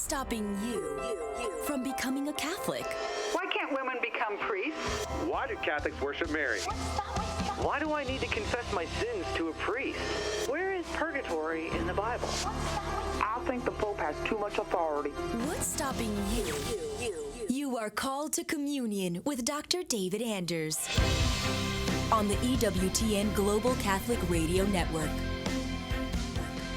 stopping you from becoming a Catholic? Why can't women become priests? Why do Catholics worship Mary? Why do I need to confess my sins to a priest? Where is purgatory in the Bible? I think the Pope has too much authority. What's stopping you? You are called to communion with Dr. David Anders on the EWTN Global Catholic Radio Network.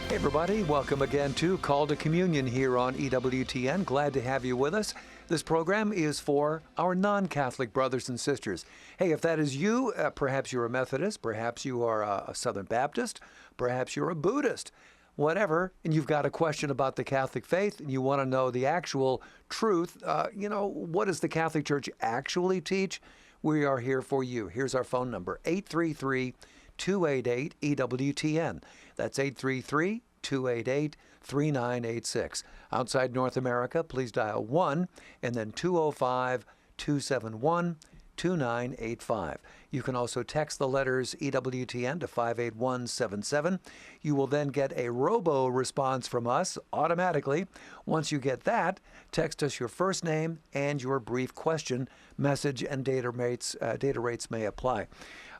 Hey everybody, welcome again to Call to Communion here on EWTN. Glad to have you with us. This program is for our non-Catholic brothers and sisters. Hey, if that is you, perhaps you're a Methodist, perhaps you are a Southern Baptist, perhaps you're a Buddhist, whatever, and you've got a question about the Catholic faith and you want to know the actual truth, what does the Catholic Church actually teach? We are here for you. Here's our phone number, 833-288-EWTN. That's 833-288-3986. Outside North America, please dial 1 and then 205-271-2985. You can also text the letters EWTN to 58177. You will then get a robo response from us automatically. Once you get that, text us your first name and your brief question. Message and data rates may apply.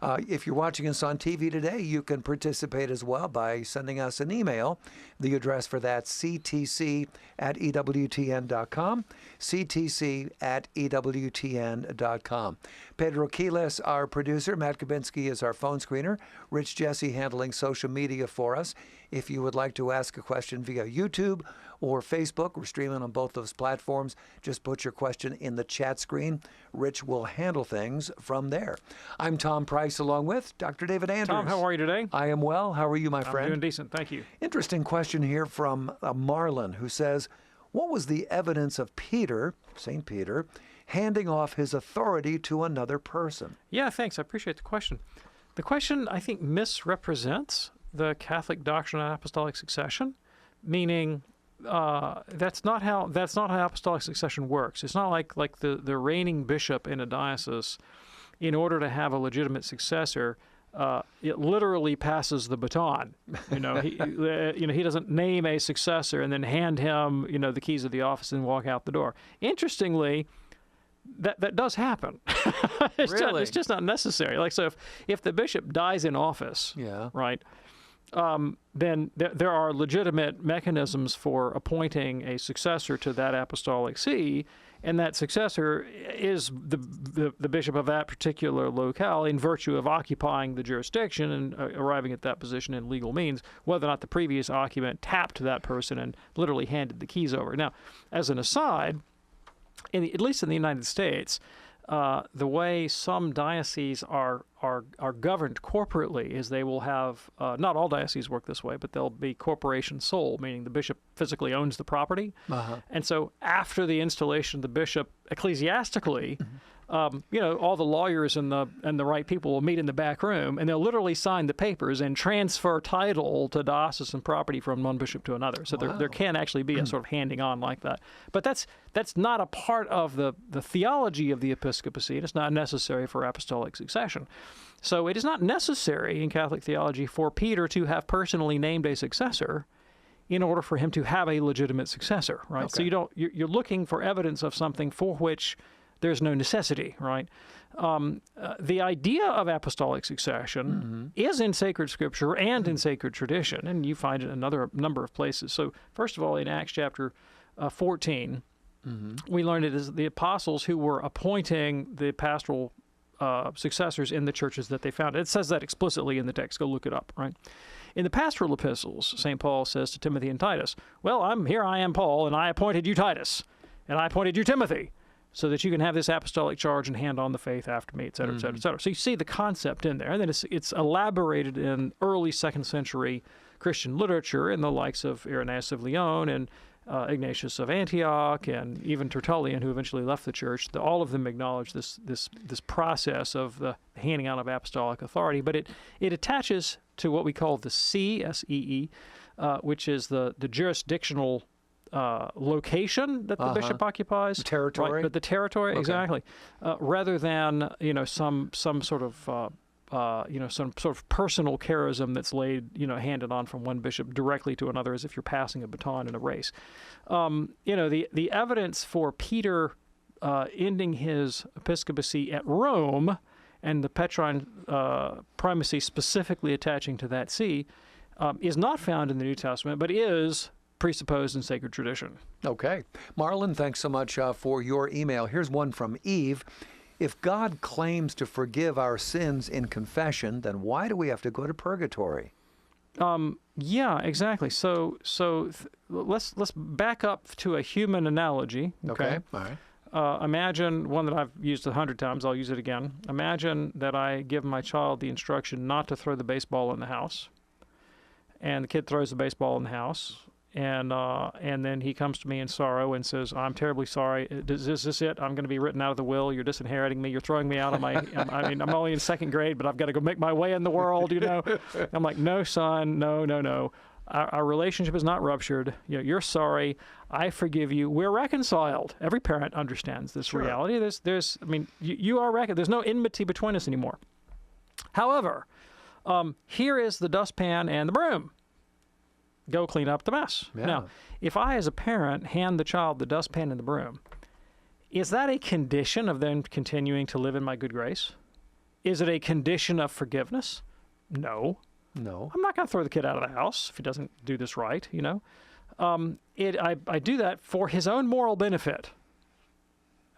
If you're watching us on TV today, you can participate as well by sending us an email. The address for that, ctc@ewtn.com, ctc@ewtn.com. Pedro Quiles, our producer. Matt Kabinski is our phone screener. Rich Jesse handling social media for us. If you would like to ask a question via YouTube or Facebook, we're streaming on both those platforms. Just put your question in the chat screen. Rich will handle things from there. I'm Tom Price along with Dr. David Anders. Tom, how are you today? I am well. How are you, my friend? I'm doing decent, thank you. Interesting question here from Marlon, who says, what was the evidence of Peter, St. Peter, handing off his authority to another person? Yeah, thanks. I appreciate the question. The question, I think, misrepresents the Catholic doctrine of apostolic succession, meaning that's not how apostolic succession works. It's not like the reigning bishop in a diocese, in order to have a legitimate successor, it literally passes the baton. He doesn't name a successor and then hand him, the keys of the office and walk out the door. Interestingly, that does happen. It's just not necessary. So if the bishop dies in office, right, then there are legitimate mechanisms for appointing a successor to that apostolic see, and that successor is the bishop of that particular locale in virtue of occupying the jurisdiction and arriving at that position in legal means, whether or not the previous occupant tapped that person and literally handed the keys over. Now, as an aside, at least in the United States, the way some dioceses are governed corporately is they will have, not all dioceses work this way, but they'll be corporation sole, meaning the bishop physically owns the property. And so after the installation of the bishop ecclesiastically, all the lawyers and the right people will meet in the back room, and they'll literally sign the papers and transfer title to diocesan property from one bishop to another. So there can actually be a sort of handing on like that. But that's not a part of the theology of the episcopacy, and it's not necessary for apostolic succession. So it is not necessary in Catholic theology for Peter to have personally named a successor in order for him to have a legitimate successor, right? Okay. So you're looking for evidence of something for which there's no necessity, right? The idea of apostolic succession is in sacred scripture and in sacred tradition, and you find it in another number of places. So first of all, in Acts chapter 14, we learned it is the apostles who were appointing the pastoral successors in the churches that they founded. It says that explicitly in the text. Go look it up, right? In the pastoral epistles, St. Paul says to Timothy and Titus, well, I am Paul, and I appointed you Titus, and I appointed you Timothy, so that you can have this apostolic charge and hand on the faith after me, et cetera, et cetera, et cetera. So you see the concept in there. And then it's elaborated in early 2nd century Christian literature in the likes of Irenaeus of Lyon and Ignatius of Antioch and even Tertullian, who eventually left the church. All of them acknowledge this process of the handing out of apostolic authority. But it attaches to what we call the see, S-E-E, which is the jurisdictional location that the bishop occupies, the territory, right? But the territory, exactly, rather than some sort of some sort of personal charism that's laid, handed on from one bishop directly to another, as if you're passing a baton in a race. The evidence for Peter ending his episcopacy at Rome, and the Petrine primacy specifically attaching to that see, is not found in the New Testament, but is presupposed in sacred tradition. Okay. Marlon, thanks so much for your email. Here's one from Eve. If God claims to forgive our sins in confession, then why do we have to go to purgatory? Yeah, exactly. So let's back up to a human analogy. Okay. All right. Imagine one that I've used 100 times. I'll use it again. Imagine that I give my child the instruction not to throw the baseball in the house, and the kid throws the baseball in the house, and then he comes to me in sorrow and says, "I'm terribly sorry. Is this it? I'm going to be written out of the will. You're disinheriting me. You're throwing me out of my. I'm only in second grade, but I've got to go make my way in the world. I'm like, no, son, no. Our relationship is not ruptured. You're sorry. I forgive you. We're reconciled. Every parent understands this reality. You are there's no enmity between us anymore. However, here is the dustpan and the broom. Go clean up the mess. Yeah. Now, if I, as a parent, hand the child the dustpan and the broom, is that a condition of them continuing to live in my good grace? Is it a condition of forgiveness? No. I'm not going to throw the kid out of the house if he doesn't do this right, I do that for his own moral benefit.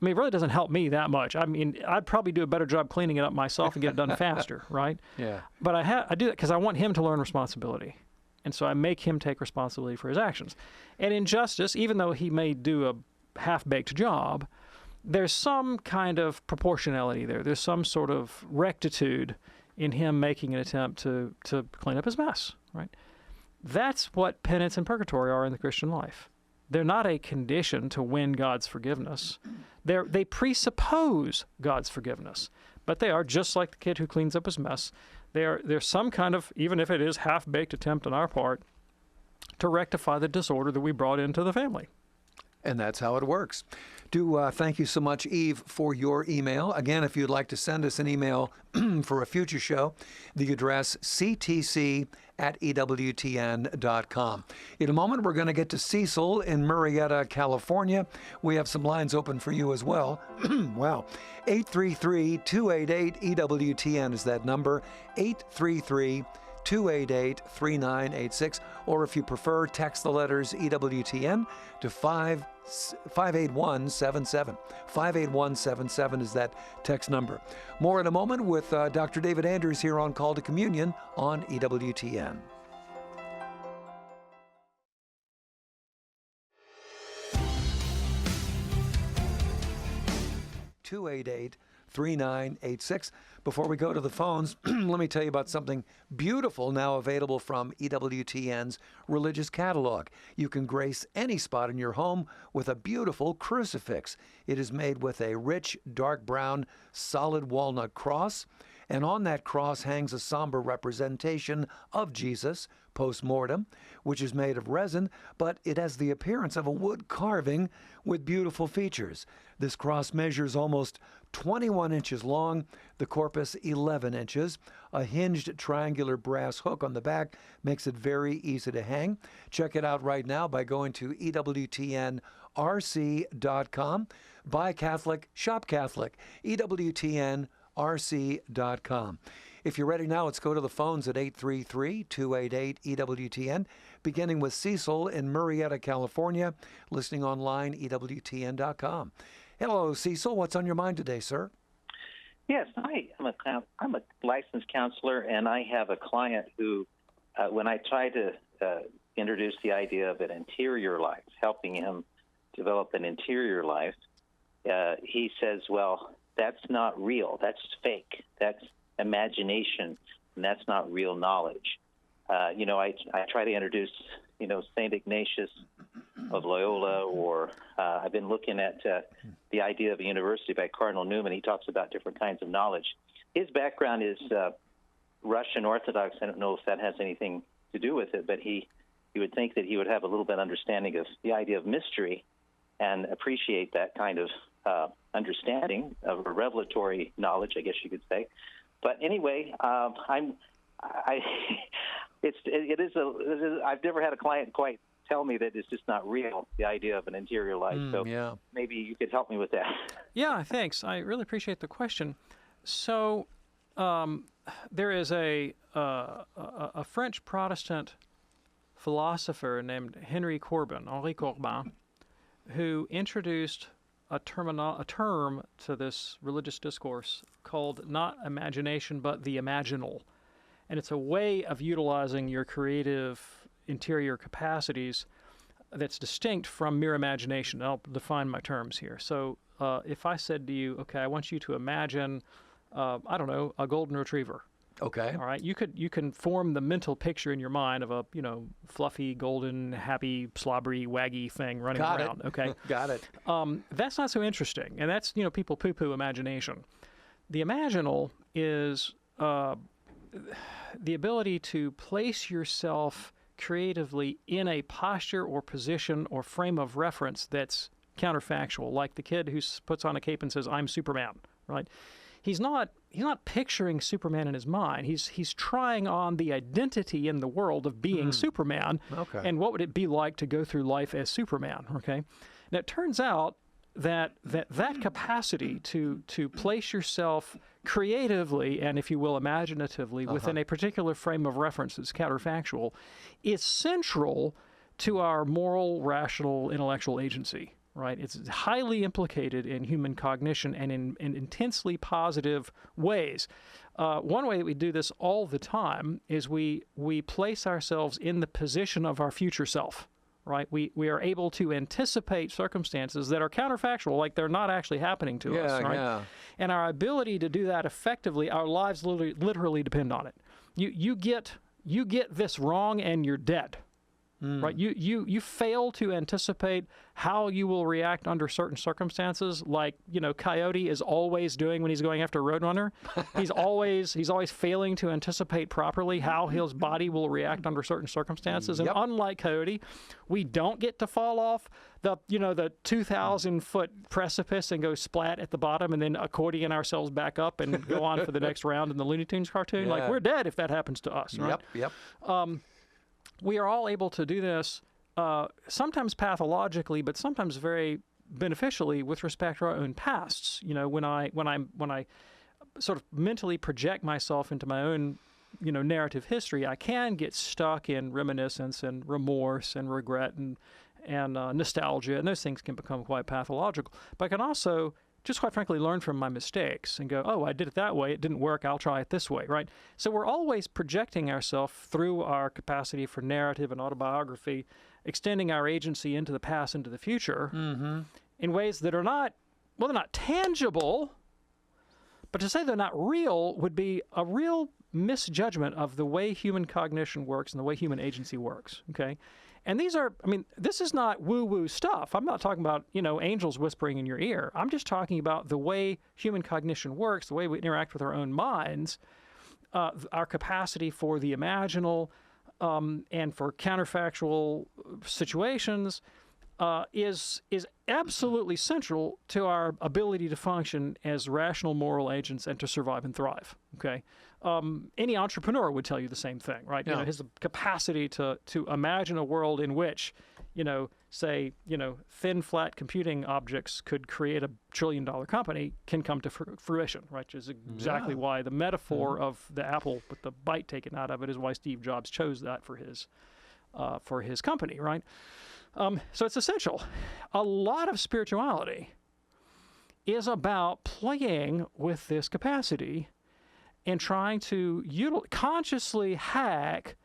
I mean, it really doesn't help me that much. I mean, I'd probably do a better job cleaning it up myself and get it done faster, right? Yeah. But I do that because I want him to learn responsibility. And so I make him take responsibility for his actions. And in justice, even though he may do a half-baked job, there's some kind of proportionality there. There's some sort of rectitude in him making an attempt to clean up his mess, right? That's what penance and purgatory are in the Christian life. They're not a condition to win God's forgiveness. They presuppose God's forgiveness, but they are just like the kid who cleans up his mess. There's some kind of, even if it is half-baked attempt on our part, to rectify the disorder that we brought into the family. And that's how it works. Thank you so much, Eve, for your email. Again, if you'd like to send us an email for a future show, the address ctc@ewtn.com. In a moment, we're going to get to Cecil in Murrieta, California. We have some lines open for you as well. Wow. 833-288-EWTN is that number. 833-288-3986. Or if you prefer, text the letters EWTN to 58177. 58177 is that text number. More in a moment with Dr. David Anders here on Call to Communion on EWTN. (288-3986). Before we go to the phones, let me tell you about something beautiful now available from EWTN's Religious Catalog. You can grace any spot in your home with a beautiful crucifix. It is made with a rich, dark brown, solid walnut cross, and on that cross hangs a somber representation of Jesus post-mortem, which is made of resin, but it has the appearance of a wood carving with beautiful features. This cross measures almost 21 inches long, the corpus 11 inches. A hinged triangular brass hook on the back makes it very easy to hang. Check it out right now by going to EWTNRC.com. Buy Catholic, shop Catholic. EWTNRC.com. If you're ready now, let's go to the phones at 833-288-EWTN, beginning with Cecil in Murrieta, California, listening online, EWTN.com. Hello, Cecil. What's on your mind today, sir? Yes, I'm a licensed counselor, and I have a client who, when I try to introduce the idea of an interior life, helping him develop an interior life, he says, well, that's not real. That's fake. That's imagination, and that's not real knowledge. I try to introduce, St. Ignatius of Loyola, or I've been looking at the idea of a university by Cardinal Newman. He talks about different kinds of knowledge. His background is Russian Orthodox. I don't know if that has anything to do with it, but you would think that he would have a little bit understanding of the idea of mystery and appreciate that kind of understanding of a revelatory knowledge, I guess you could say. But anyway, I've never had a client quite tell me that it's just not real, the idea of an interior life. So maybe you could help me with that. Yeah, thanks. I really appreciate the question. So there is a French Protestant philosopher named Henri Corbin, who introduced a term to this religious discourse called not imagination, but the imaginal. And it's a way of utilizing your creative interior capacities that's distinct from mere imagination. I'll define my terms here. So if I said to you, okay, I want you to imagine, I don't know, a golden retriever. Okay. All right. You can form the mental picture in your mind of a, fluffy, golden, happy, slobbery, waggy thing running around. Okay. Got it. That's not so interesting. And that's, people poo-poo imagination. The imaginal is the ability to place yourself creatively in a posture or position or frame of reference that's counterfactual, like the kid who puts on a cape and says, "I'm Superman," right? He's not picturing Superman in his mind. He's trying on the identity in the world of being Superman. Okay. And what would it be like to go through life as Superman? Okay. Now it turns out that capacity to place yourself creatively and, if you will, imaginatively within a particular frame of reference that's counterfactual is central to our moral, rational, intellectual agency. Right? It's highly implicated in human cognition and in intensely positive ways. One way that we do this all the time is we place ourselves in the position of our future self. Right? We are able to anticipate circumstances that are counterfactual, like they're not actually happening to us. Right? Yeah. And our ability to do that effectively, our lives literally depend on it. You get this wrong and you're dead. Right? You fail to anticipate how you will react under certain circumstances, like, Coyote is always doing when he's going after a roadrunner. He's always failing to anticipate properly how his body will react under certain circumstances. And unlike Coyote, we don't get to fall off the 2,000-foot precipice and go splat at the bottom and then accordion ourselves back up and go on for the next round in the Looney Tunes cartoon. Yeah. Like, we're dead if that happens to us, right? Yep. We are all able to do this, sometimes pathologically, but sometimes very beneficially with respect to our own pasts. When I sort of mentally project myself into my own, narrative history, I can get stuck in reminiscence and remorse and regret and nostalgia, and those things can become quite pathological. But I can also just quite frankly learn from my mistakes and go, oh, I did it that way, it didn't work, I'll try it this way, right? So we're always projecting ourselves through our capacity for narrative and autobiography, extending our agency into the past, into the future, in ways that are not, well, they're not tangible, but to say they're not real would be a real misjudgment of the way human cognition works and the way human agency works, okay? And these are, this is not woo-woo stuff. I'm not talking about, angels whispering in your ear. I'm just talking about the way human cognition works, the way we interact with our own minds, our capacity for the imaginal and for counterfactual situations is absolutely central to our ability to function as rational moral agents and to survive and thrive, okay? Any entrepreneur would tell you the same thing, right? Yeah. His capacity to imagine a world in which, say, thin, flat computing objects could create $1 trillion company can come to fruition, right? Which is exactly why the metaphor of the apple with the bite taken out of it is why Steve Jobs chose that for his company, right? So it's essential. A lot of spirituality is about playing with this capacity and trying to consciously hack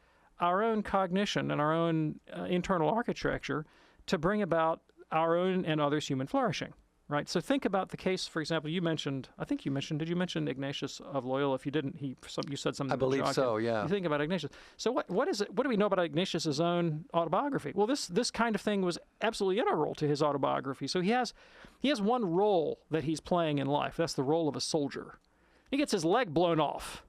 our own cognition and our own internal architecture to bring about our own and others' human flourishing, right? So think about the case, for example, did you mention Ignatius of Loyola? If you didn't, you said something. I believe so, yeah. You think about Ignatius. So what is it? What do we know about Ignatius's own autobiography? Well, this kind of thing was absolutely integral to his autobiography. So he has one role that he's playing in life. That's the role of a soldier. He gets his leg blown off.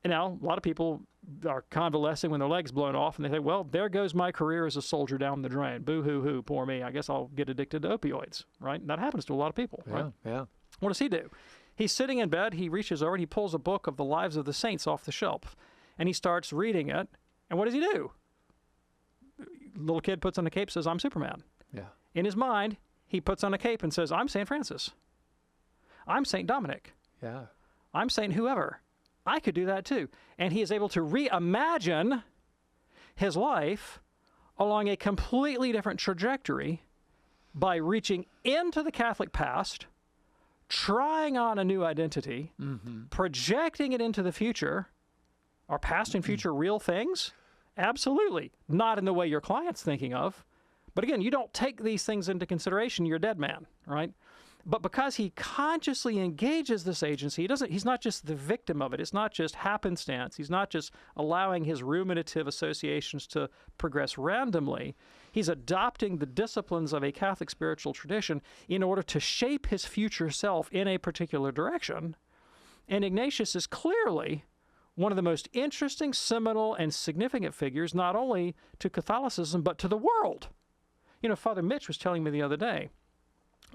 And now, a lot of people are convalescing when their leg's blown off, and they say, well, there goes my career as a soldier down the drain. Boo-hoo-hoo, poor me. I guess I'll get addicted to opioids, right? And that happens to a lot of people, right? Yeah. What does he do? He's sitting in bed. He reaches over and he pulls a book of the lives of the saints off the shelf, and he starts reading it. And what does he do? Little kid puts on a cape, says, "I'm Superman." Yeah. In his mind, he puts on a cape and says, "I'm St. Francis. I'm St. Dominic. Yeah. I'm St. whoever. I could do that too." And he is able to reimagine his life along a completely different trajectory by reaching into the Catholic past, trying on a new identity, projecting it into the future. Are past and future real things? Absolutely. Not in the way your client's thinking of. But again, you don't take these things into consideration, you're a dead man, right? But because he consciously engages this agency, he's not just the victim of it. It's not just happenstance. He's not just allowing his ruminative associations to progress randomly. He's adopting the disciplines of a Catholic spiritual tradition in order to shape his future self in a particular direction. And Ignatius is clearly one of the most interesting, seminal, and significant figures, not only to Catholicism, but to the world. You know, Father Mitch was telling me the other day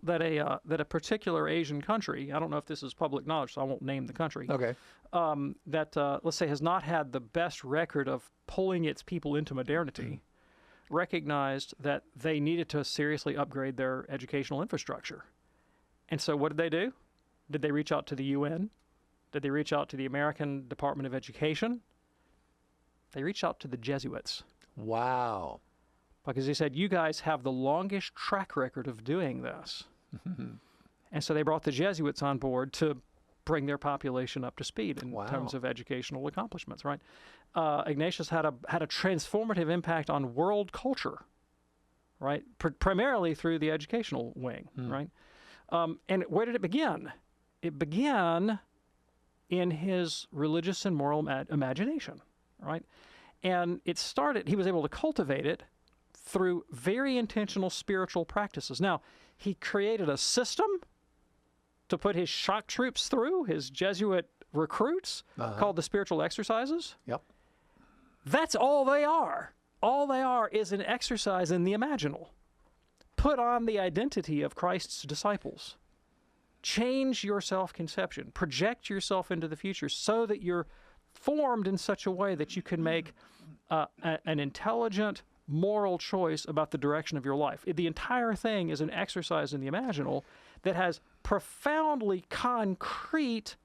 that a particular Asian country, I don't know if this is public knowledge, so I won't name the country, Okay. that, let's say, has not had the best record of pulling its people into modernity, recognized that they needed to seriously upgrade their educational infrastructure. And so what did they do? Did they reach out to the UN? Did they reach out to the American Department of Education? They reached out to the Jesuits. Wow. Because they said, you guys have the longest track record of doing this. And so they brought the Jesuits on board to bring their population up to speed in terms of educational accomplishments, right? Ignatius had a transformative impact on world culture, right? Primarily through the educational wing, right? And where did it begin? It began in his religious and moral imagination, right? And it started, he was able to cultivate it through very intentional spiritual practices. Now, he created a system to put his shock troops through, his Jesuit recruits, called the spiritual exercises. Yep. That's all they are. All they are is an exercise in the imaginal. Put on the identity of Christ's disciples. Change your self-conception. Project yourself into the future so that you're formed in such a way that you can make an intelligent, moral choice about the direction of your life. The entire thing is an exercise in the imaginal that has profoundly concrete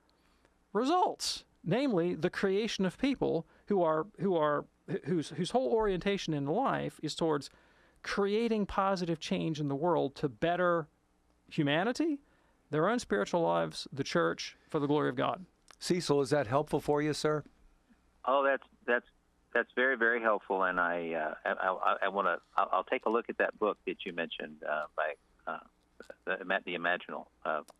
results, namely the creation of people whose whole orientation in life is towards creating positive change in the world to better humanity, their own spiritual lives, the church, for the glory of God. Cecil, is that helpful for you, sir? Oh, that's very, very helpful, and I'll take a look at that book that you mentioned by the Imaginal.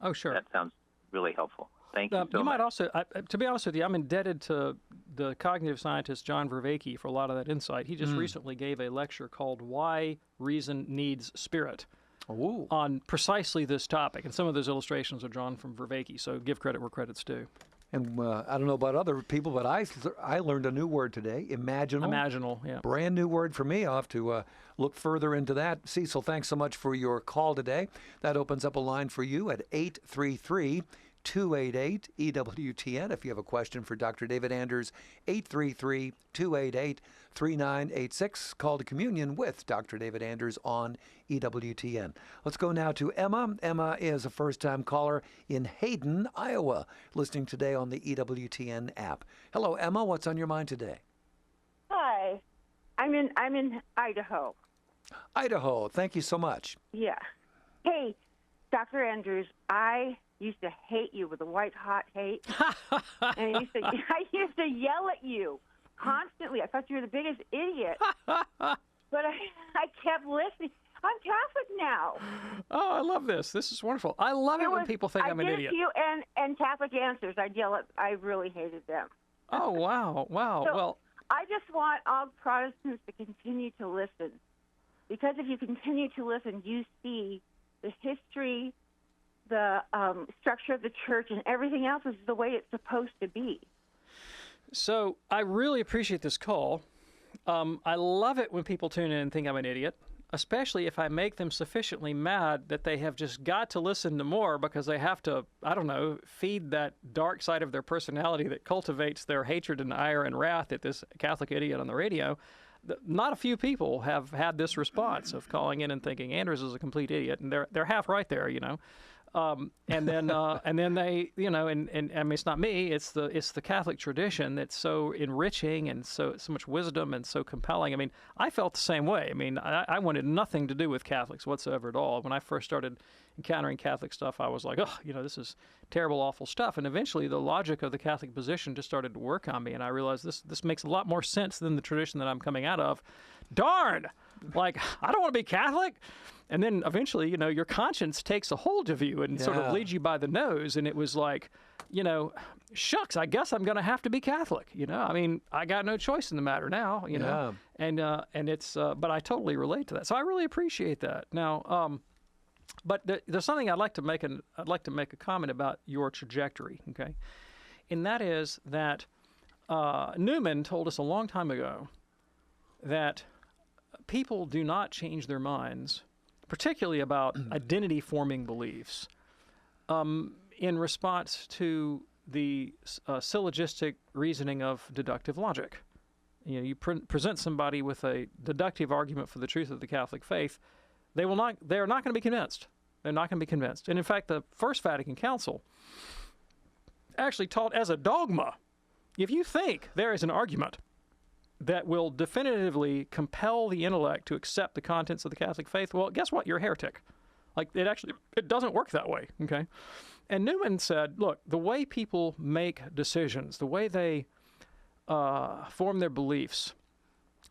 Oh, sure. That sounds really helpful. Thank you so much. You might also, to be honest with you, I'm indebted to the cognitive scientist John Vervaeke for a lot of that insight. He just recently gave a lecture called "Why Reason Needs Spirit." Ooh. On precisely this topic, and some of those illustrations are drawn from Vervaeke. So give credit where credit's due. And I don't know about other people, but I learned a new word today, imaginal. Imaginal, yeah. Brand new word for me. I'll have to look further into that. Cecil, thanks so much for your call today. That opens up a line for you at 833-288-EWTN. If you have a question for Dr. David Anders, 833-288-3986. Call to communion with Dr. David Anders on EWTN. Let's go now to Emma. Emma is a first-time caller in Hayden, Iowa, listening today on the EWTN app. Hello, Emma. What's on your mind today? Hi. I'm in Idaho. Idaho. Thank you so much. Yeah. Hey, Dr. Andrews, I used to hate you with a white-hot hate. And I used to yell at you constantly. I thought you were the biggest idiot. But I kept listening. I'm Catholic now. Oh, I love this. This is wonderful. I love it when people think I'm an idiot. I did it to you and Catholic Answers. I'd yell at. I really hated them. Oh, wow. Wow. So well, I just want all Protestants to continue to listen. Because if you continue to listen, you see the history, the structure of the church, and everything else is the way it's supposed to be. So I really appreciate this call. I love it when people tune in and think I'm an idiot. especially if I make them sufficiently mad that they have just got to listen to more because they have to, I don't know, feed that dark side of their personality that cultivates their hatred and ire and wrath at this Catholic idiot on the radio. Not a few people have had this response of calling in and thinking Andrews is a complete idiot, and they're half right there, you know. And then they, you know, and I mean, it's not me, it's the Catholic tradition that's so enriching and so much wisdom and so compelling. I mean, I felt the same way. I mean, I wanted nothing to do with Catholics whatsoever at all. When I first started encountering Catholic stuff, I was like, oh, you know, this is terrible, awful stuff. And eventually the logic of the Catholic position just started to work on me, and I realized this makes a lot more sense than the tradition that I'm coming out of. Darn! Like, I don't want to be Catholic. And then eventually, you know, your conscience takes a hold of you and sort of leads you by the nose. And it was like, you know, shucks, I guess I'm going to have to be Catholic. You know, I mean, I got no choice in the matter now, you know. And it's, but I totally relate to that. So I really appreciate that. Now, but there's something I'd like to make a comment about your trajectory, okay? And that is that Newman told us a long time ago that people do not change their minds, particularly about identity-forming beliefs, in response to the syllogistic reasoning of deductive logic. You know, you present somebody with a deductive argument for the truth of the Catholic faith, they are not going to be convinced. They're not going to be convinced. And in fact, the First Vatican Council actually taught as a dogma, if you think there is an argument that will definitively compel the intellect to accept the contents of the Catholic faith, well, guess what? You're a heretic. Like, it doesn't work that way, okay? And Newman said, look, the way people make decisions, the way they form their beliefs,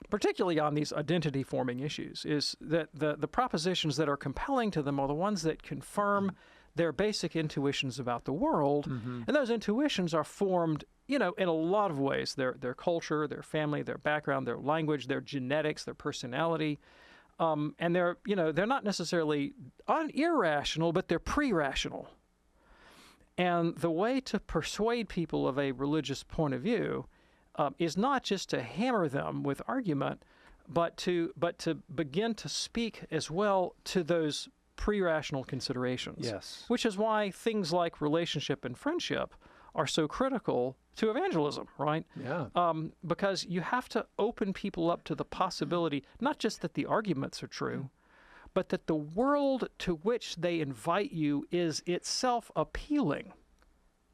particularly on these identity-forming issues, is that the propositions that are compelling to them are the ones that confirm their basic intuitions about the world, and those intuitions are formed, you know, in a lot of ways. Their culture, their family, their background, their language, their genetics, their personality, and they're not necessarily irrational, but they're pre-rational. And the way to persuade people of a religious point of view is not just to hammer them with argument, but to begin to speak as well to those pre-rational considerations. Yes. Which is why things like relationship and friendship are so critical to evangelism, right? Yeah. Because you have to open people up to the possibility, not just that the arguments are true, but that the world to which they invite you is itself appealing.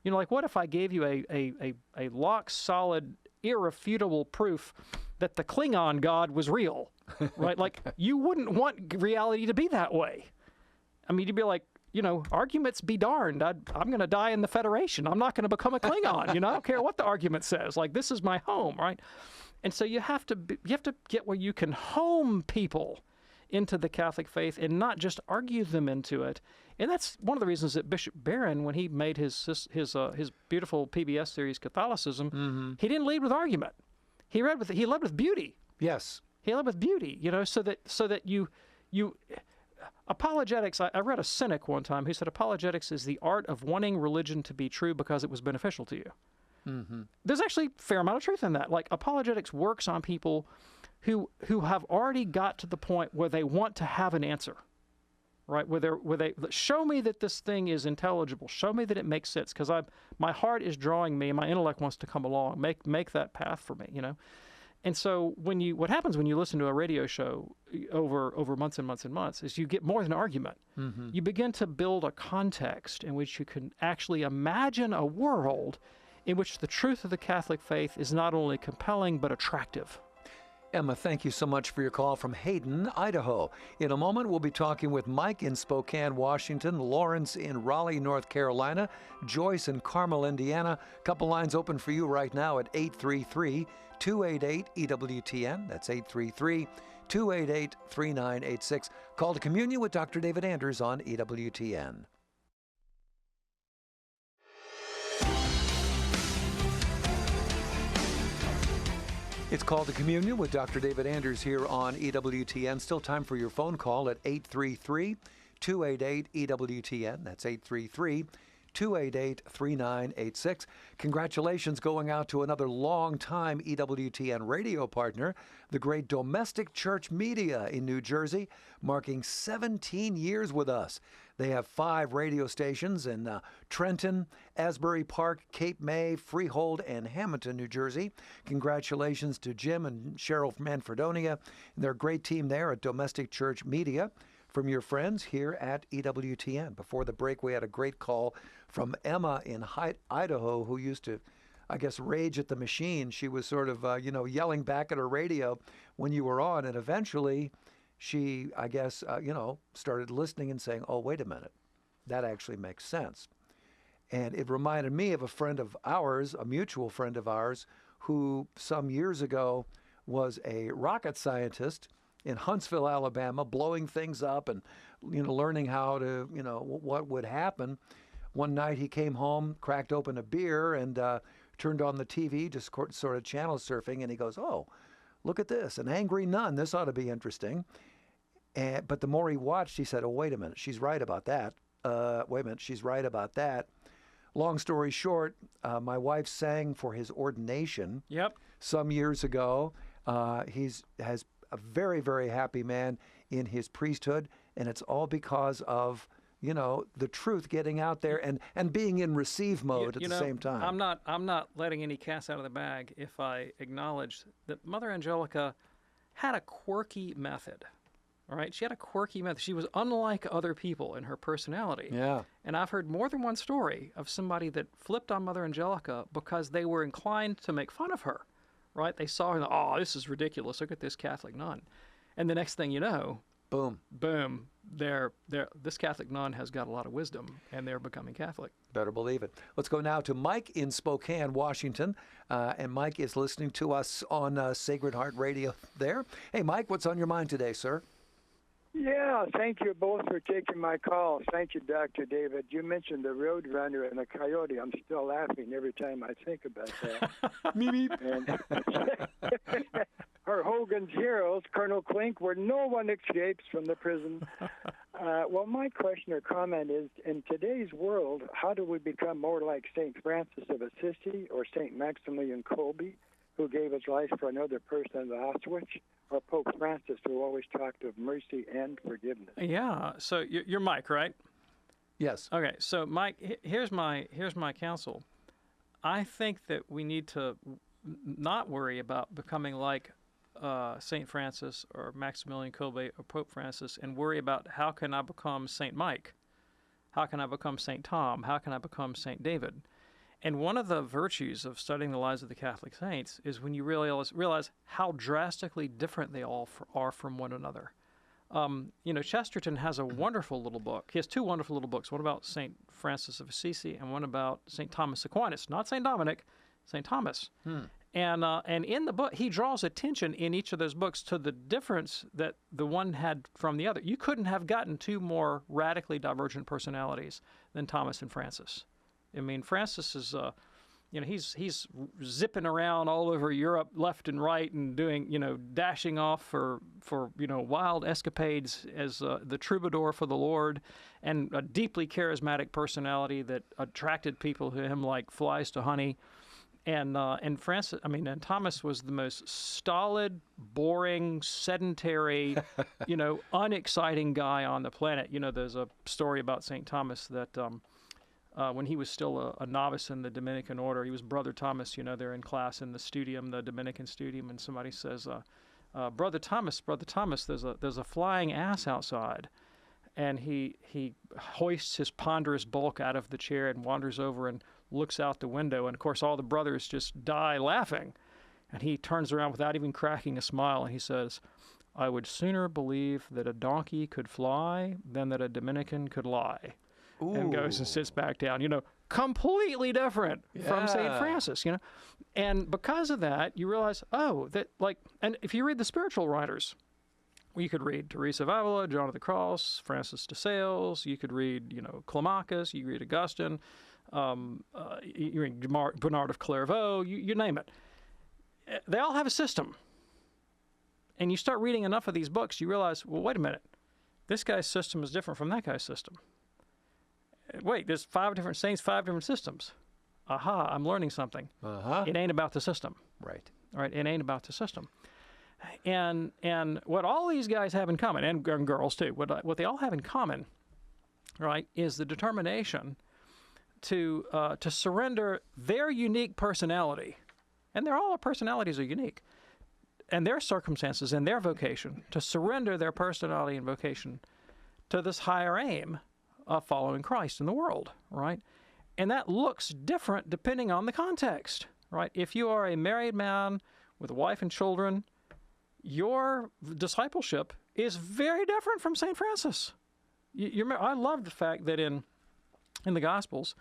You know, like, what if I gave you a lock-solid, irrefutable proof that the Klingon god was real, right? Like, you wouldn't want reality to be that way. I mean, you'd be like, you know, arguments be darned. I'm going to die in the Federation. I'm not going to become a Klingon. You know, I don't care what the argument says. Like, this is my home, right? And so you have to get where you can home people into the Catholic faith and not just argue them into it. And that's one of the reasons that Bishop Barron, when he made his beautiful PBS series Catholicism, he didn't lead with argument. He led with beauty. Yes. He led with beauty. You know, so that you. Apologetics, I read a cynic one time who said apologetics is the art of wanting religion to be true because it was beneficial to you. There's actually a fair amount of truth in that. Like, apologetics works on people who have already got to the point where they want to have an answer, right? Where they show me that this thing is intelligible, show me that it makes sense, because my heart is drawing me and my intellect wants to come along, make that path for me, you know? And so what happens when you listen to a radio show over months and months and months is you get more than an argument. You begin to build a context in which you can actually imagine a world in which the truth of the Catholic faith is not only compelling but attractive. Emma, thank you so much for your call from Hayden, Idaho. In a moment, we'll be talking with Mike in Spokane, Washington, Lawrence in Raleigh, North Carolina, Joyce in Carmel, Indiana. A couple lines open for you right now at 833-288-EWTN. That's 833-288-3986. Call to Communion with Dr. David Anders on EWTN. It's Called to Communion with Dr. David Anders here on EWTN. Still time for your phone call at 833-288-EWTN. That's 288-3986. Congratulations going out to another long-time EWTN radio partner, the great Domestic Church Media in New Jersey, marking 17 years with us. They have 5 radio stations in Trenton, Asbury Park, Cape May, Freehold, and Hamilton, New Jersey. Congratulations to Jim and Cheryl Manfredonia and their great team there at Domestic Church Media. From your friends here at EWTN. Before the break, we had a great call from Emma in Idaho, who used to, I guess, rage at the machine. She was sort of, yelling back at her radio when you were on, and eventually she, I guess, started listening and saying, oh, wait a minute, that actually makes sense. And it reminded me of a friend of ours, a mutual friend of ours, who some years ago was a rocket scientist in Huntsville, Alabama, blowing things up and, learning how to, what would happen. One night he came home, cracked open a beer, and turned on the TV, just sort of channel surfing, and he goes, oh, look at this, an angry nun. This ought to be interesting. But the more he watched, he said, oh, wait a minute, she's right about that. She's right about that. Long story short, my wife sang for his ordination some years ago. Has a very, very happy man in his priesthood, and it's all because of, the truth getting out there and being in receive mode at the same time. I'm not letting any cats out of the bag if I acknowledge that Mother Angelica had a quirky method. All right, she had a quirky method. She was unlike other people in her personality. Yeah. And I've heard more than one story of somebody that flipped on Mother Angelica because they were inclined to make fun of her. Right? They saw her and, oh, this is ridiculous. Look at this Catholic nun. And the next thing you know, boom, this Catholic nun has got a lot of wisdom, and they're becoming Catholic. Better believe it. Let's go now to Mike in Spokane, Washington. And Mike is listening to us on Sacred Heart Radio there. Hey, Mike, what's on your mind today, sir? Yeah, thank you both for taking my call. Thank you, Dr. David. You mentioned the Roadrunner and the Coyote. I'm still laughing every time I think about that. Meep. And her Hogan's heroes, Colonel Klink, where no one escapes from the prison. Well, my question or comment is, in today's world, how do we become more like St. Francis of Assisi or St. Maximilian Kolbe, who gave his life for another person in Auschwitz? Or Pope Francis, who always talked of mercy and forgiveness. Yeah. So you're Mike, right? Yes. Okay. So Mike, here's my counsel. I think that we need to not worry about becoming like St. Francis or Maximilian Kolbe or Pope Francis, and worry about how can I become St. Mike? How can I become St. Tom? How can I become St. David? And one of the virtues of studying the lives of the Catholic saints is when you realize how drastically different they all are from one another. Chesterton has a wonderful little book. He has 2 wonderful little books, one about St. Francis of Assisi and one about St. Thomas Aquinas, not St. Dominic, St. Thomas. And in the book, he draws attention in each of those books to the difference that the one had from the other. You couldn't have gotten 2 more radically divergent personalities than Thomas and Francis. I mean, Francis is, he's zipping around all over Europe, left and right, and doing, dashing off for wild escapades as the troubadour for the Lord, and a deeply charismatic personality that attracted people to him like flies to honey. And Thomas was the most stolid, boring, sedentary, unexciting guy on the planet. There's a story about St. Thomas that. When he was still a novice in the Dominican order, he was Brother Thomas, they're in class in the studium, the Dominican studium, and somebody says, Brother Thomas, there's a flying ass outside. And he hoists his ponderous bulk out of the chair and wanders over and looks out the window. And, of course, all the brothers just die laughing. And he turns around without even cracking a smile, and he says, I would sooner believe that a donkey could fly than that a Dominican could lie. Ooh. And goes and sits back down, completely different from St. Francis, And because of that, you realize, and if you read the spiritual writers, you could read Teresa of Avila, John of the Cross, Francis de Sales, you could read, Climacus, you read Augustine, you read Bernard of Clairvaux, you name it. They all have a system. And you start reading enough of these books, you realize, well, wait a minute, this guy's system is different from that guy's system. Wait, there's 5 different saints, 5 different systems. Aha, I'm learning something. It ain't about the system. Right. Right? It ain't about the system. And what all these guys have in common, and girls too, what they all have in common, right, is the determination to surrender their unique personality, and all our personalities are unique, and their circumstances and their vocation, to surrender their personality and vocation to this higher aim of following Christ in the world, right? And that looks different depending on the context, right? If you are a married man with a wife and children, your discipleship is very different from St. Francis. I love the fact that in the Gospels,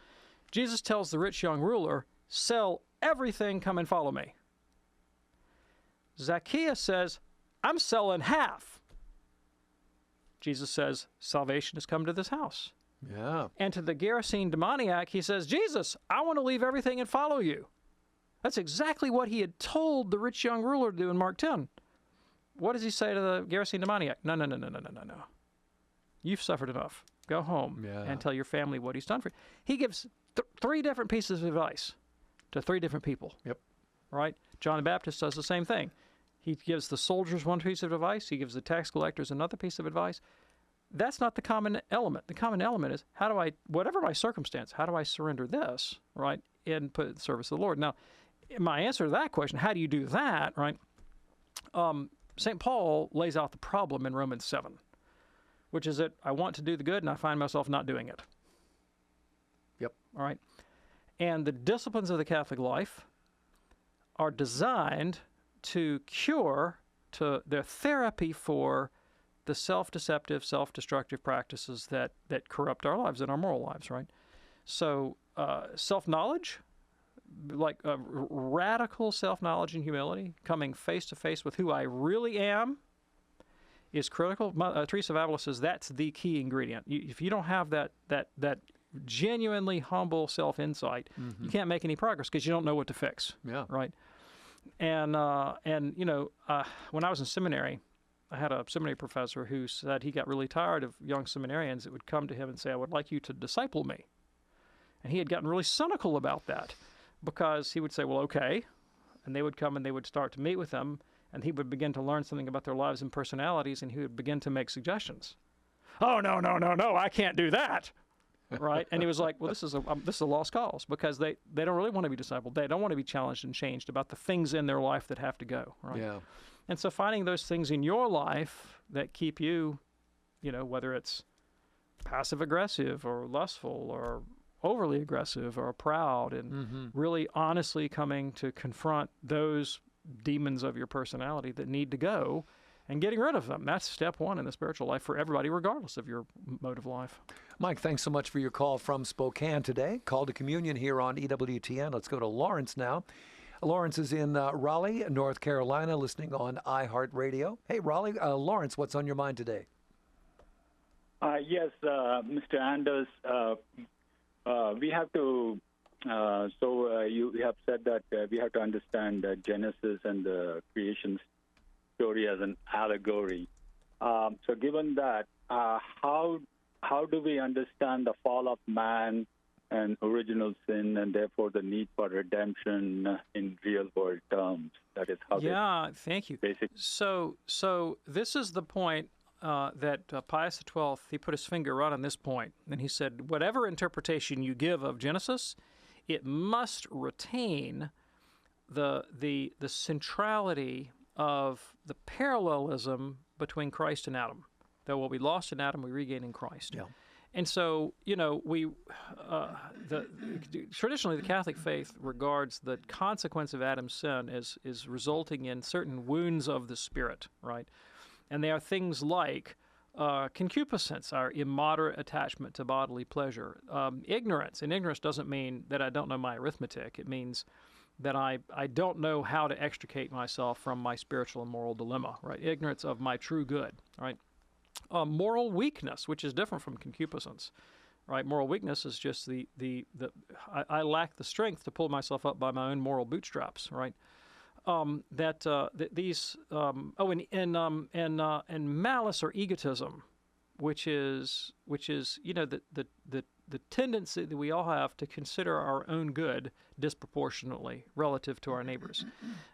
Jesus tells the rich young ruler, sell everything, come and follow me. Zacchaeus says, I'm selling half. Jesus says, salvation has come to this house. Yeah. And to the Gerasene demoniac, he says, Jesus, I want to leave everything and follow you. That's exactly what he had told the rich young ruler to do in Mark 10. What does he say to the Gerasene demoniac? No. You've suffered enough. Go home and tell your family what he's done for you. He gives 3 different pieces of advice to 3 different people. Yep. Right? John the Baptist does the same thing. He gives the soldiers one piece of advice. He gives the tax collectors another piece of advice. That's not the common element. The common element is, whatever my circumstance, how do I surrender this, right, and put it in the service of the Lord? Now, my answer to that question, how do you do that, right? St. Paul lays out the problem in Romans 7, which is that I want to do the good and I find myself not doing it. Yep. All right? And the disciplines of the Catholic life are designed to their therapy for the self-deceptive, self-destructive practices that corrupt our lives and our moral lives, right? So self-knowledge, like radical self-knowledge and humility, coming face-to-face with who I really am, is critical. Teresa of Avila says that's the key ingredient. If you don't have that genuinely humble self-insight, you can't make any progress because you don't know what to fix, right? And when I was in seminary, I had a seminary professor who said he got really tired of young seminarians that would come to him and say, I would like you to disciple me. And he had gotten really cynical about that because he would say, well, okay. And they would come and they would start to meet with them, and he would begin to learn something about their lives and personalities, and he would begin to make suggestions. Oh, no, I can't do that. Right? And he was like, well, this is a lost cause because they don't really want to be discipled. They don't want to be challenged and changed about the things in their life that have to go. Right? Yeah. And so finding those things in your life that keep you, whether it's passive-aggressive or lustful or overly aggressive or proud, and really honestly coming to confront those demons of your personality that need to go and getting rid of them. That's step 1 in the spiritual life for everybody, regardless of your mode of life. Mike, thanks so much for your call from Spokane today. Call to Communion here on EWTN. Let's go to Lawrence now. Lawrence is in Raleigh, North Carolina, listening on iHeartRadio. Hey, Raleigh, Lawrence, what's on your mind today? Yes, Mr. Anders, we have to, you have said that we have to understand Genesis and the creation story as an allegory. So given that, how do we understand the fall of man and original sin, and therefore the need for redemption in real-world terms? That is how. Yeah, thank you. So this is the point that Pius XII, he put his finger right on this point, and he said, whatever interpretation you give of Genesis, it must retain the centrality of the parallelism between Christ and Adam. Though what we lost in Adam, we regain in Christ. Yeah. And so, traditionally the Catholic faith regards the consequence of Adam's sin as resulting in certain wounds of the spirit, right? And they are things like concupiscence, our immoderate attachment to bodily pleasure, ignorance. And ignorance doesn't mean that I don't know my arithmetic. It means that I don't know how to extricate myself from my spiritual and moral dilemma, right? Ignorance of my true good, right? Moral weakness, which is different from concupiscence, right? Moral weakness is just I lack the strength to pull myself up by my own moral bootstraps, right? And malice or egotism, which is the the tendency that we all have to consider our own good disproportionately relative to our neighbors.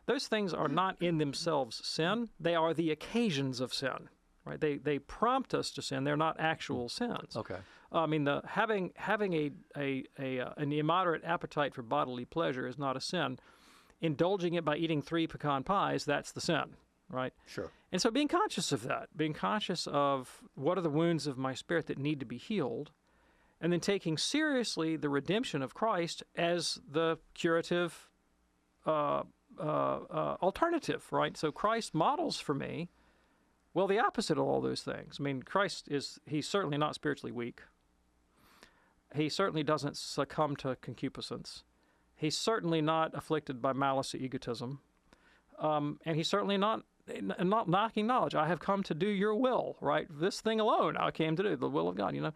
Those things are not in themselves sin. They are the occasions of sin, right? They prompt us to sin. They're not actual sins. Okay. I mean, having an immoderate appetite for bodily pleasure is not a sin. Indulging it by eating 3 pecan pies, that's the sin, right? Sure. And so being conscious of that, being conscious of what are the wounds of my spirit that need to be healed, and then taking seriously the redemption of Christ as the curative alternative, right? So Christ models for me, well, the opposite of all those things. I mean, he's certainly not spiritually weak. He certainly doesn't succumb to concupiscence. He's certainly not afflicted by malice or egotism. And he's certainly not knocking knowledge. I have come to do your will, right? This thing alone I came to do, the will of God, you know.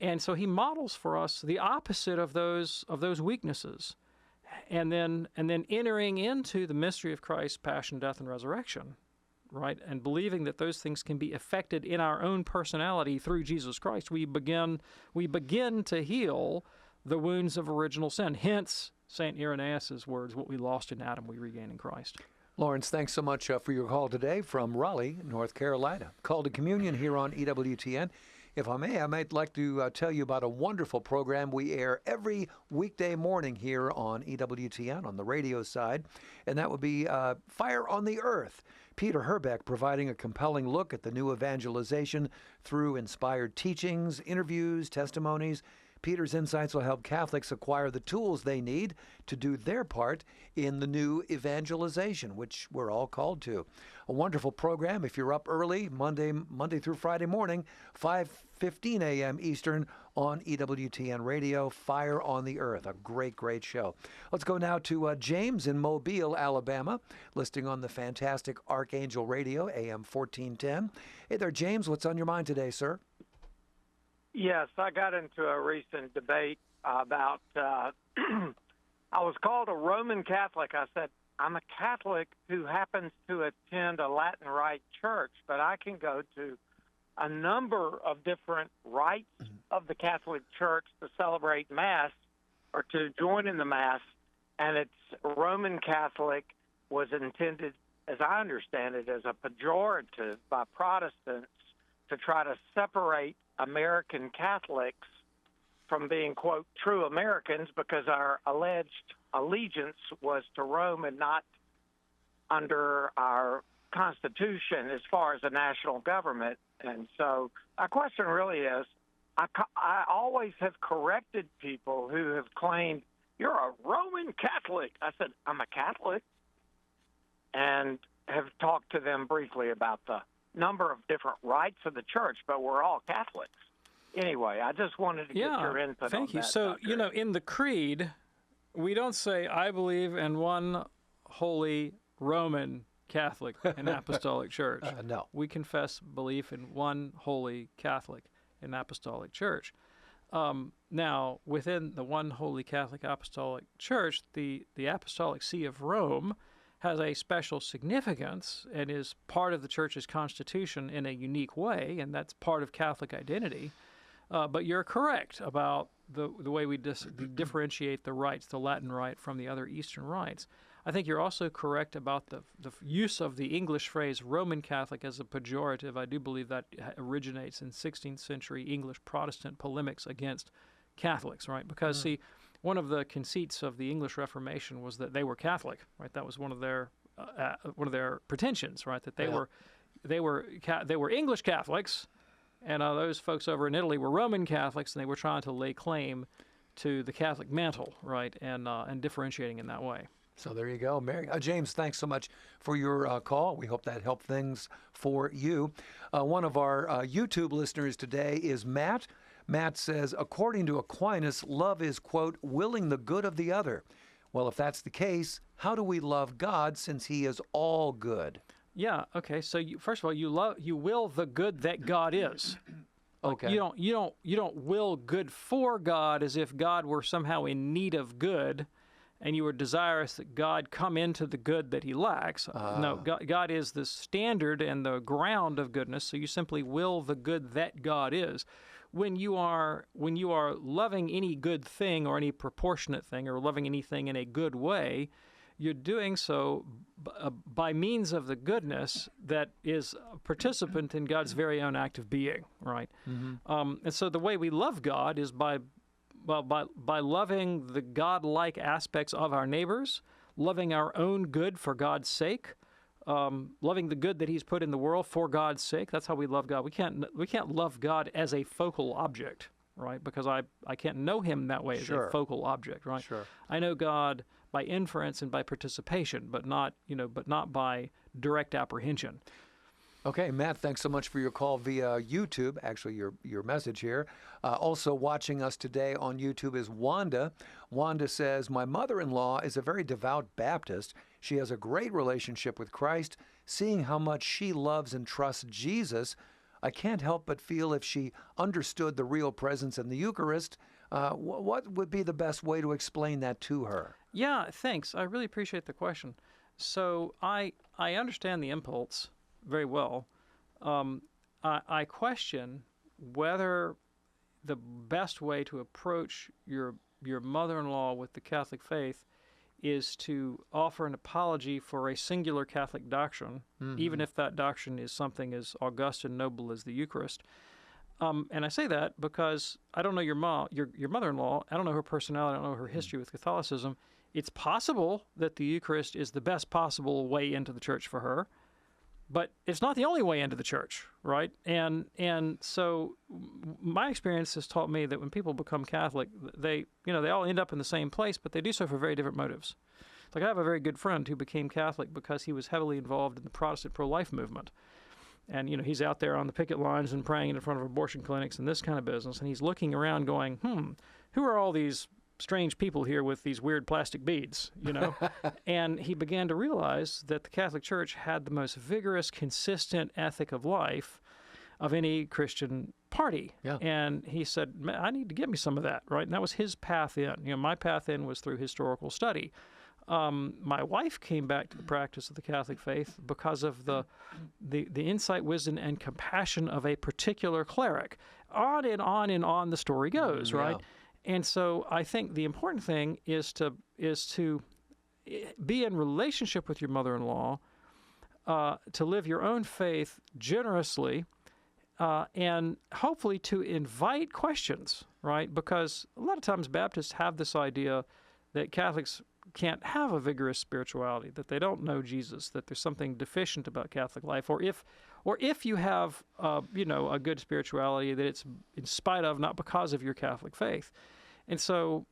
And so he models for us the opposite of those weaknesses. And then entering into the mystery of Christ's passion, death, and resurrection, right? And believing that those things can be effected in our own personality through Jesus Christ, we begin to heal the wounds of original sin. Hence, St. Irenaeus' words, what we lost in Adam, we regain in Christ. Lawrence, thanks so much for your call today from Raleigh, North Carolina. Call to Communion here on EWTN. If I may, I might like to tell you about a wonderful program we air every weekday morning here on EWTN on the radio side, and that would be Fire on the Earth. Peter Herbeck providing a compelling look at the new evangelization through inspired teachings, interviews, testimonies. Peter's insights will help Catholics acquire the tools they need to do their part in the new evangelization, which we're all called to. A wonderful program if you're up early, Monday through Friday morning, 5:15 a.m. Eastern on EWTN Radio, Fire on the Earth. A great, great show. Let's go now to James in Mobile, Alabama, listening on the fantastic Archangel Radio, AM 1410. Hey there, James. What's on your mind today, sir? Yes, I got into a recent debate about, I was called a Roman Catholic. I said, I'm a Catholic who happens to attend a Latin Rite church, but I can go to a number of different rites of the Catholic Church to celebrate Mass or to join in the Mass, and it's Roman Catholic was intended, as I understand it, as a pejorative by Protestants to try to separate American Catholics from being, quote, true Americans because our alleged allegiance was to Rome and not under our Constitution as far as a national government. And so my question really is, I always have corrected people who have claimed, you're a Roman Catholic. I said, I'm a Catholic, and have talked to them briefly about the number of different rites of the church, but we're all Catholics. Anyway, I just wanted to get your input on that. Thank you. So, Doctor. In the Creed, we don't say, I believe in one holy Roman Catholic and Apostolic Church. No. We confess belief in one holy Catholic and Apostolic Church. Now, within the one holy Catholic Apostolic Church, the Apostolic See of Rome has a special significance and is part of the Church's constitution in a unique way, and that's part of Catholic identity. But you're correct about the way we differentiate the rites, the Latin rite from the other Eastern rites. I think you're also correct about the use of the English phrase Roman Catholic as a pejorative. I do believe that originates in 16th century English Protestant polemics against Catholics, right? Because, see, one of the conceits of the English Reformation was that they were Catholic, right? That was one of their pretensions, right? That they were English Catholics, and those folks over in Italy were Roman Catholics, and they were trying to lay claim to the Catholic mantle, right? And differentiating in that way. So there you go, Mary. James, thanks so much for your call. We hope that helped things for you. One of our YouTube listeners today is Matt. Matt says, according to Aquinas, love is, quote, willing the good of the other. Well, if that's the case, how do we love God since he is all good? Yeah, okay. So first of all, you will the good that God is. Okay. You don't will good for God as if God were somehow in need of good, and you are desirous that God come into the good that he lacks. No, God is the standard and the ground of goodness, so you simply will the good that God is. When you are loving any good thing or any proportionate thing or loving anything in a good way, you're doing so by means of the goodness that is a participant in God's very own act of being, right? And so the way we love God is by loving the God-like aspects of our neighbors, loving our own good for God's sake, loving the good that he's put in the world for God's sake. That's how we love God. We can't love God as a focal object, right? Because I can't know him that way as a focal object, right? Sure. I know God by inference and by participation, but not by direct apprehension. Okay, Matt, thanks so much for your call via YouTube, actually your message here. Also watching us today on YouTube is Wanda. Wanda says, my mother-in-law is a very devout Baptist. She has a great relationship with Christ. Seeing how much she loves and trusts Jesus, I can't help but feel if she understood the real presence in the Eucharist, what would be the best way to explain that to her? Yeah, thanks. I really appreciate the question. So I understand the impulse very well. I question whether the best way to approach your mother-in-law with the Catholic faith is to offer an apology for a singular Catholic doctrine, even if that doctrine is something as august and noble as the Eucharist. And I say that because I don't know your mother-in-law. I don't know her personality. I don't know her history with Catholicism. It's possible that the Eucharist is the best possible way into the church for her, but it's not the only way into the church, right? And so my experience has taught me that when people become Catholic, they all end up in the same place, but they do so for very different motives. Like I have a very good friend who became Catholic because he was heavily involved in the Protestant pro-life movement. And, he's out there on the picket lines and praying in front of abortion clinics and this kind of business. And he's looking around going, who are all these strange people here with these weird plastic beads, And he began to realize that the Catholic Church had the most vigorous, consistent ethic of life of any Christian party. Yeah. And he said, I need to get me some of that, right? And that was his path in. My path in was through historical study. My wife came back to the practice of the Catholic faith because of the insight, wisdom, and compassion of a particular cleric. On and on and on the story goes, right? And so I think the important thing is to be in relationship with your mother-in-law, to live your own faith generously, and hopefully to invite questions, right? Because a lot of times Baptists have this idea that Catholics can't have a vigorous spirituality, that they don't know Jesus, that there's something deficient about Catholic life, or if you have a good spirituality, that it's in spite of, not because of your Catholic faith. And so,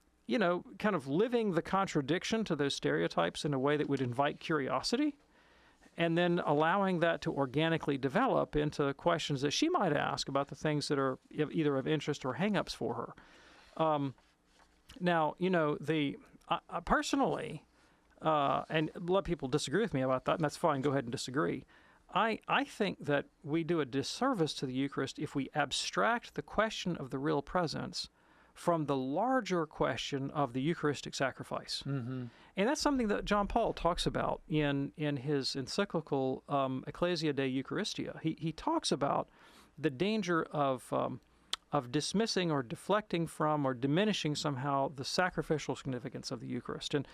kind of living the contradiction to those stereotypes in a way that would invite curiosity, and then allowing that to organically develop into questions that she might ask about the things that are either of interest or hang-ups for her. Now, personally, and a lot of people disagree with me about that, and that's fine. Go ahead and disagree. I think that we do a disservice to the Eucharist if we abstract the question of the real presence from the larger question of the Eucharistic sacrifice. Mm-hmm. And that's something that John Paul talks about in his encyclical Ecclesia de Eucharistia. He talks about the danger of dismissing or deflecting from or diminishing somehow the sacrificial significance of the Eucharist. And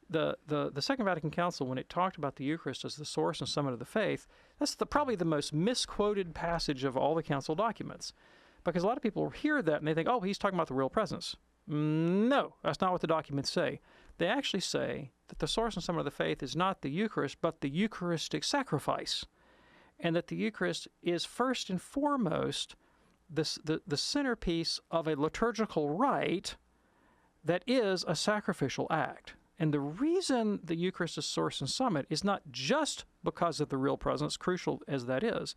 the Second Vatican Council, when it talked about the Eucharist as the source and summit of the faith, that's probably the most misquoted passage of all the council documents. Because a lot of people hear that and they think, oh, he's talking about the real presence. No, that's not what the documents say. They actually say that the source and summit of the faith is not the Eucharist, but the Eucharistic sacrifice. And that the Eucharist is first and foremost the centerpiece of a liturgical rite that is a sacrificial act. And the reason the Eucharist is source and summit is not just because of the real presence, crucial as that is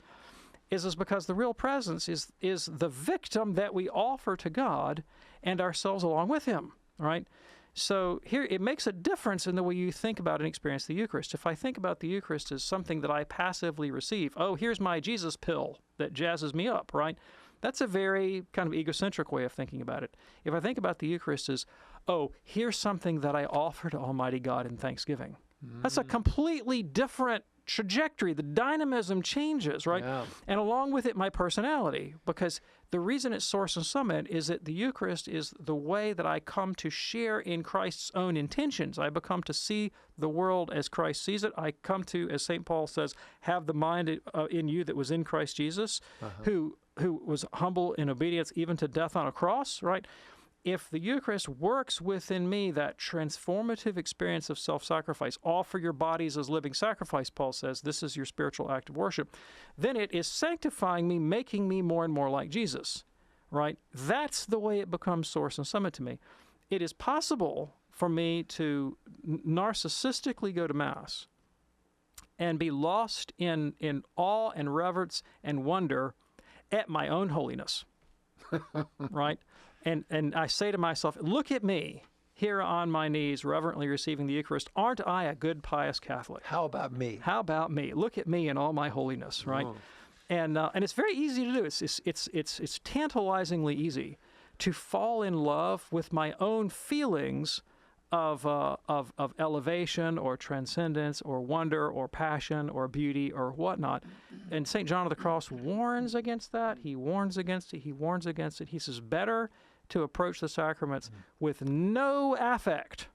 because the real presence is the victim that we offer to God and ourselves along with him, right? So here it makes a difference in the way you think about and experience the Eucharist. If I think about the Eucharist as something that I passively receive, oh, here's my Jesus pill that jazzes me up, right? That's a very kind of egocentric way of thinking about it. If I think about the Eucharist as, oh, here's something that I offer to Almighty God in thanksgiving. That's a completely different trajectory. The dynamism changes, right? Yeah. And along with it, my personality, because the reason it's source and summit is that the Eucharist is the way that I come to share in Christ's own intentions. I become to see the world as Christ sees it. I come to, as St. Paul says, have the mind in you that was in Christ Jesus, who was humble in obedience even to death on a cross, right? If the Eucharist works within me that transformative experience of self-sacrifice, offer your bodies as living sacrifice, Paul says, this is your spiritual act of worship, then it is sanctifying me, making me more and more like Jesus, right? That's the way it becomes source and summit to me. It is possible for me to narcissistically go to Mass and be lost in awe and reverence and wonder at my own holiness, right? And I say to myself, look at me here on my knees, reverently receiving the Eucharist. Aren't I a good, pious Catholic? How about me? How about me? Look at me in all my holiness, right? And it's very easy to do. It's tantalizingly easy to fall in love with my own feelings of elevation or transcendence or wonder or passion or beauty or whatnot. And St. John of the Cross warns against that. He warns against it. He warns against it. He says, better to approach the sacraments with no affect,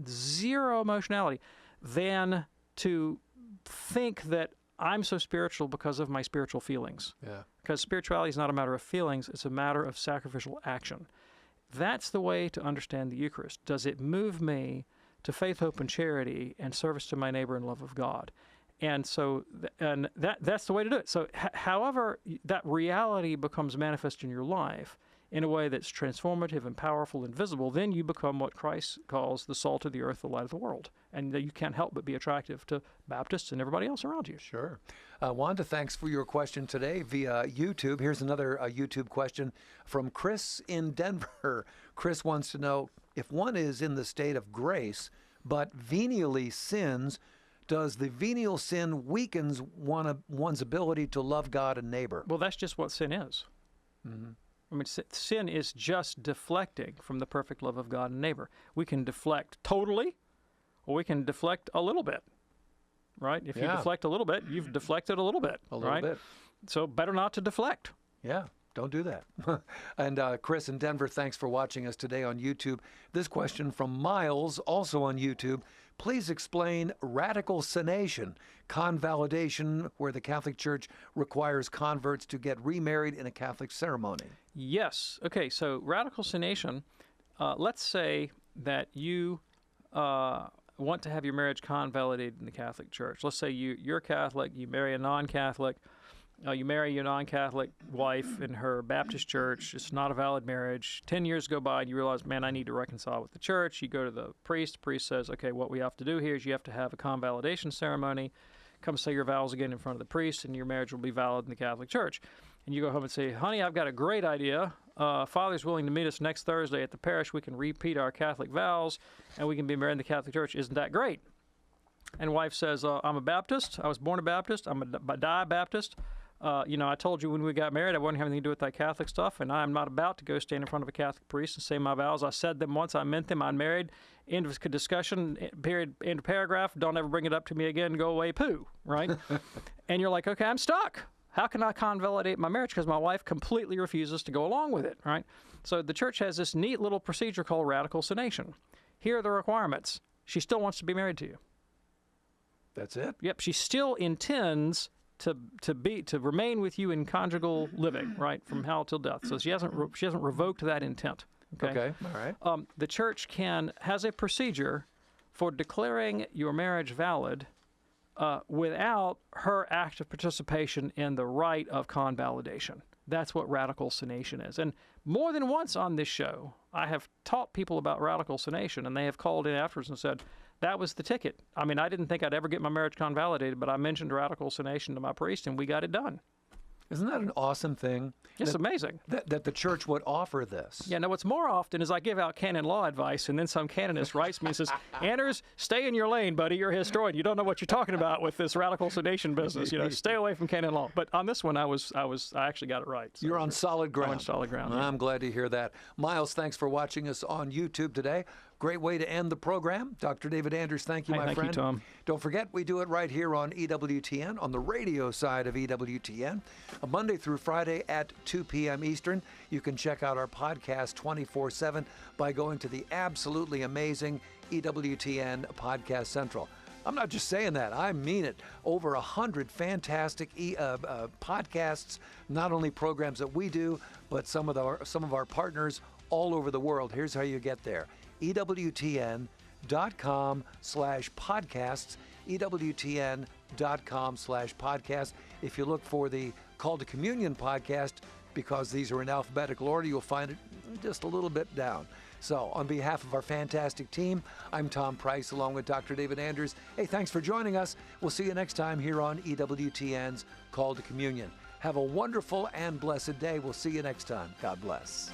zero emotionality, than to think that I'm so spiritual because of my spiritual feelings. Yeah. Because spirituality is not a matter of feelings, it's a matter of sacrificial action. That's the way to understand the Eucharist. Does it move me to faith, hope, and charity and service to my neighbor and love of God? And so, that's the way to do it. So, however that reality becomes manifest in your life in a way that's transformative and powerful and visible, then you become what Christ calls the salt of the earth, the light of the world. And you can't help but be attractive to Baptists and everybody else around you. Sure. Wanda, thanks for your question today via YouTube. Here's another YouTube question from Chris in Denver. Chris wants to know, if one is in the state of grace but venially sins, does the venial sin weakens one's ability to love God and neighbor? Well, that's just what sin is. Mm-hmm. I mean, sin is just deflecting from the perfect love of God and neighbor. We can deflect totally, or we can deflect a little bit, right? If you deflect a little bit, you've deflected a little bit, A little right? bit. So better not to deflect. Yeah, don't do that. And Chris in Denver, thanks for watching us today on YouTube. This question from Miles, also on YouTube. Please explain radical synation, convalidation, where the Catholic Church requires converts to get remarried in a Catholic ceremony. Yes. Okay, so radical synation, let's say that you want to have your marriage convalidated in the Catholic Church. Let's say you're Catholic, you marry a non-Catholic, you marry your non-Catholic wife in her Baptist church. It's not a valid marriage. 10 years go by and you realize, man, I need to reconcile with the church. You go to the priest. The priest says, okay, what we have to do here is you have to have a convalidation ceremony. Come say your vows again in front of the priest, and your marriage will be valid in the Catholic Church. And you go home and say, honey, I've got a great idea. Father's willing to meet us next Thursday at the parish. We can repeat our Catholic vows, and we can be married in the Catholic Church. Isn't that great? And wife says, I'm a Baptist. I was born a Baptist. I'm a die Baptist. I told you when we got married I wouldn't have anything to do with that Catholic stuff, and I'm not about to go stand in front of a Catholic priest and say my vows. I said them once. I meant them. I'm married. End of discussion, period, end of paragraph. Don't ever bring it up to me again. Go away, poo, right? And you're like, okay, I'm stuck. How can I convalidate my marriage? Because my wife completely refuses to go along with it, right? So the church has this neat little procedure called radical synation. Here are the requirements. She still wants to be married to you. That's it? Yep, she still intends to remain with you in conjugal living, right, from hell till death. So she hasn't revoked that intent. Okay, all right. The church has a procedure for declaring your marriage valid without her active participation in the rite of convalidation. That's what radical synation is. And more than once on this show, I have taught people about radical synation, and they have called in afterwards and said, that was the ticket. I mean, I didn't think I'd ever get my marriage convalidated, but I mentioned radical synation to my priest, and we got it done. Isn't that an awesome thing? It's amazing. That the church would offer this. Yeah, now what's more often is I give out canon law advice, and then some canonist writes me and says, Anders, stay in your lane, buddy. You're a historian. You don't know what you're talking about with this radical sedation business. Stay away from canon law. But on this one, I actually got it right. So you're on solid ground. I'm on solid ground. I'm glad to hear that. Miles, thanks for watching us on YouTube today. Great way to end the program. Dr. David Anders, thank you, my friend. Thank you, Tom. Don't forget, we do it right here on EWTN, on the radio side of EWTN, Monday through Friday at 2 p.m. Eastern. You can check out our podcast 24/7 by going to the absolutely amazing EWTN Podcast Central. I'm not just saying that. I mean it. Over 100 fantastic podcasts, not only programs that we do, but some of our partners all over the world. Here's how you get there. EWTN.com/podcasts, EWTN.com/podcasts. If you look for the Call to Communion podcast, because these are in alphabetical order, you'll find it just a little bit down. So on behalf of our fantastic team, I'm Tom Price along with Dr. David Anders. Hey, thanks for joining us. We'll see you next time here on EWTN's Call to Communion. Have a wonderful and blessed day. We'll see you next time. God bless.